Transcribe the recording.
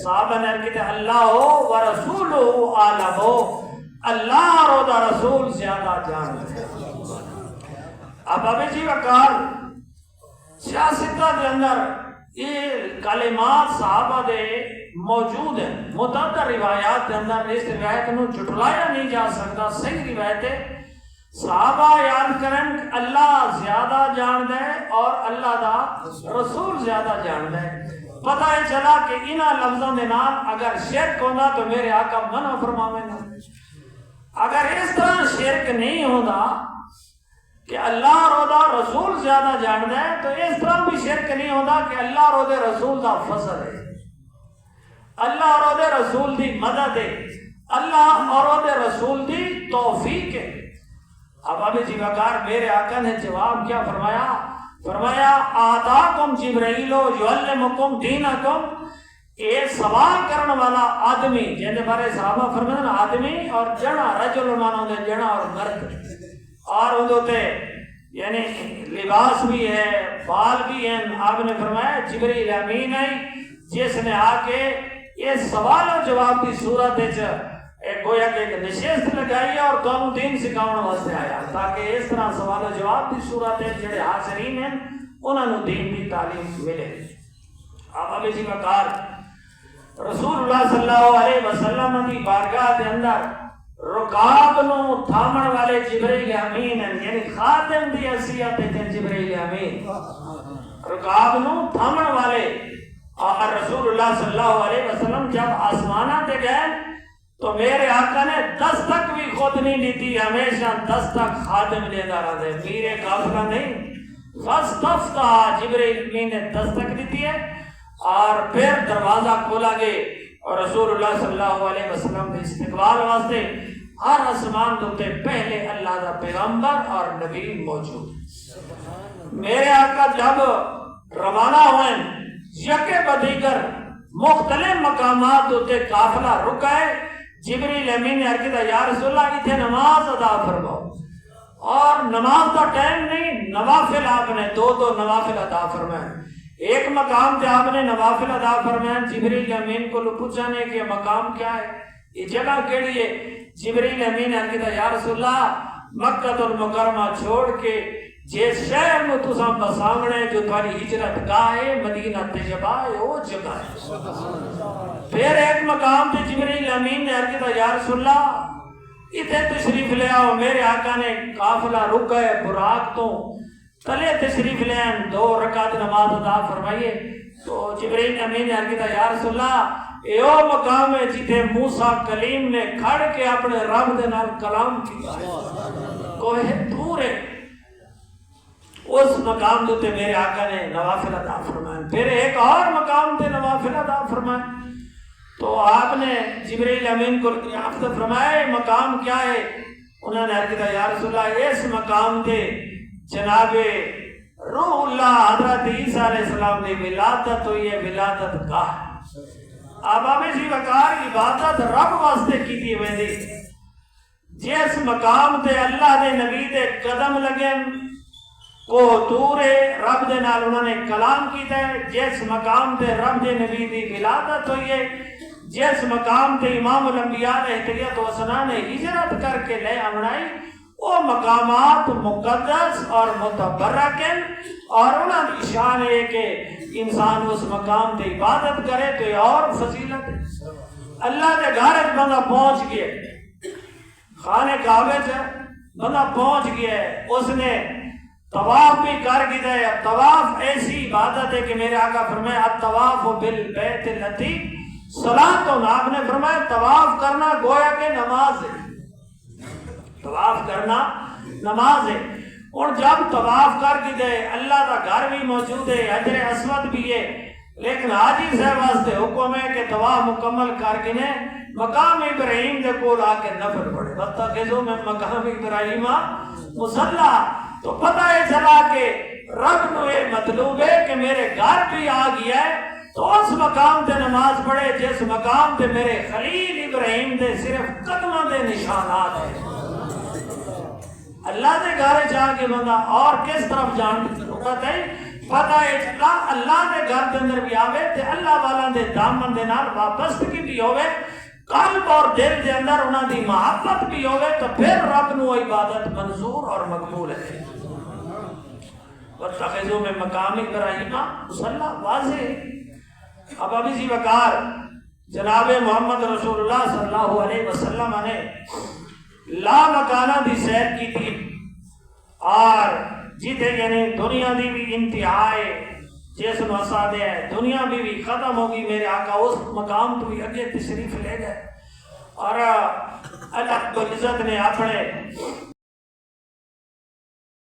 صحابہ نے کہتے اللہ ہو و رسول عالم ہو، اللہ اور دا رسول زیادہ جانتے ہیں۔ اب ابھی جی وقال سیاستہ دے اندر یہ کلمات صحابہ دے موجود ہیں، متعدد روایات کے اندر اس روایت کو جھٹلایا نہیں جا سکتا۔ صحیح روایت ہے صحابہ یاد کریں کہ اللہ زیادہ جان دے اور اللہ دا رسول زیادہ جان دے۔ پتہ ہے چلا کہ انہاں لفظوں دے نال اگر شرک ہونا تو میرے آقا منع فرماویں گا، اگر اس طرح شرک نہیں ہوتا کہ اللہ اور دا رسول زیادہ جان دے تو اس طرح بھی شرک نہیں ہوتا کہ اللہ اور دے رسول دا فضل ہے، اللہ اور دے رسول دی مدد ہے، اللہ اور دے رسول دی توفیق ہے۔ اب ابھی جی وقار میرے آقا نے جواب کیا فرمایا؟ فرمایا آتاکم جبرائیل یعلمکم دینکم، یہ سوال کرنے والا آدمی جن بارے صحابہ فرمایا آدمی اور جنا رجل مانو دے جنا اور مرد، اور وہ تے یعنی لباس بھی ہے بال بھی ہیں۔ آپ نے فرمایا جبرائیل امین ہے جس نے آ کے یہ سوال و جواب کی صورت ایک گویا کہ ایک نشست لگائی ہے اور دونوں دین سکھاؤن واسطے آیا تاکہ اس طرح سوال و جواب کی صورت ہے جڑے حاضرین ہیں انہوں نے دین کی تعلیم ملے۔ اب ابھی جی وقار رسول اللہ صلی اللہ علیہ وسلم کی بارگاہ کے اندر رکاب نو تھامن والے جبرائیل امین ہیں، یعنی خادم دی حیثیت ہے جبرائیل امین، رکاب نو تھامن والے۔ اور رسول اللہ صلی اللہ علیہ وسلم جب آسمانہ تے گئے تو میرے آقا نے دستک بھی خود نہیں دیتی، ہمیشہ دستک خادم لینا رہا ہے، میرے قافلہ نہیں۔ فاستفتح جبرائیل امین نے دستک دیتی ہے اور پھر دروازہ کھولا گئے اور رسول اللہ صلی اللہ علیہ وسلم کے استقبال واسطے ہر آسمان دوتے پہلے اللہ دا پیغمبر اور نبی موجود۔ میرے آقا جب روانہ ہوئے یکے بدیگر مختلف مقامات ہوتے قافلہ رکائے، جبریل امین نے عرض کیا یا رسول اللہ اتنے نماز ادا فرماؤ، اور نماز کا ٹائم نہیں، نوافل آپ نے دو نوافل ادا فرمائے۔ ایک مقام تے آپ نے نوافل ادا فرمائے، جبریل امین کو پوچھا نے کہ مقام کیا ہے، یہ جگہ کیڑی ہے؟ جبریل امین نے عرض کیا یا رسول اللہ مکہ المکرمہ چھوڑ کے جس شہر میں تساں بساونے جو تھاری ہجرت گاہ ہے مدینہ طیبہ ہے وہ جگہ ہے۔ پھر ایک مقام تے جبریل امین نے عرض کیا یا رسول اللہ اتنے تشریف لے آؤ۔ میرے آقا نے قافلہ رک گئے براق تو تلے تشریف لے آئیں، 2 رکعت نماز ادا فرمائیے۔ تو جبریل امین نے عرض کیا یا رسول اللہ ایو مقام ہے جتھے موسیٰ کلیم نے کھڑ کے اپنے رب دے نال کلام کیا، کوہ طور ہے، اس مقام تے میرے آقا نے نوافل ادا فرمائے۔ پھر ایک اور مقام تے نوافل ادا فرمائے تو آپ نے جبرائیل امین کو دریافت فرمایا مقام کیا ہے؟ انہوں نے عرض کیا یا رسول اللہ اس مقام تے جناب روح اللہ حضرت عیسیٰ علیہ السلام نے ولادت ہوئی ہے، ولادت گاہ۔ اب ہمیں جی وقار عبادت رب واسطے کی دی ہوئے دی، جس مقام تے اللہ دے نبی دے قدم لگے کو دور رب دے نال انہوں نے کلام کیتا ہے، جس مقام تے رب دے نبی دی ولادت ہوئی ہے، جس مقام تے امام الانبیاء نے احتیاط و سنا نے ہجرت کر کے لے آمنائی، وہ مقامات مقدس اور متبرک ہیں، اور انہوں نے شان ہے کہ انسان اس مقام تے عبادت کرے تو اور فضیلت ہے۔ اللہ دے گھر بندہ پہنچ گیا، خانہ کعبہ بندہ پہنچ گیا، اس نے طواف بھی کر گیا ہے۔ طواف ایسی عبادت ہے کہ میرے آقا فرمائے الطواف بالبیت العتیق صلاۃ، آپ نے فرمایا طواف کرنا گویا کہ نماز ہے، طواف کرنا نماز ہے۔ اور جب طواف کر کے گئے اللہ کا گھر بھی موجود ہے، حجر اسود بھی ہے، لیکن حاجی صاحب واسطے حکم ہے کہ طواف مکمل کر کے نے مقام ابراہیم دے کول آ کے نفل پڑھے، وَاتَّخِذُوا مِن مقام ابراہیم مصلی۔ تو پتہ ہے چلا کہ رب نو یہ مطلوب ہے کہ میرے گھر بھی آ گیا ہے تو اس مقام تے نماز پڑھے جس مقام تے میرے خلیل ابراہیم دے صرف قدموں دے نشانات ہیں۔ اللہ دے گھر جا کے بندہ اور کس طرف جان ضرورت ہے؟ پتہ ہے اللہ دے گھر دے اندر بھی آوے تے اللہ والا دے دامن دے نال وابستگی بھی ہوے، قلب اور دل دے اندر انہاں دی محبت بھی ہوے، تو پھر رب نو عبادت منظور اور مقبول ہے۔ واتخذوا من مقام ابراہیم مصلی، واضح۔ اب ابھی جی وقار جناب محمد رسول اللہ صلی اللہ علیہ وسلم نے لا مکانہ دی سیر کی تھی، اور جیتے یعنی دنیا دی بھی انتہائے جس نو اسادے ہے، دنیا بھی ختم ہوگی، میرے آقا اس مقام تو بھی اگے تشریف لے گئے، اور اللہ رب العزت نے اپنے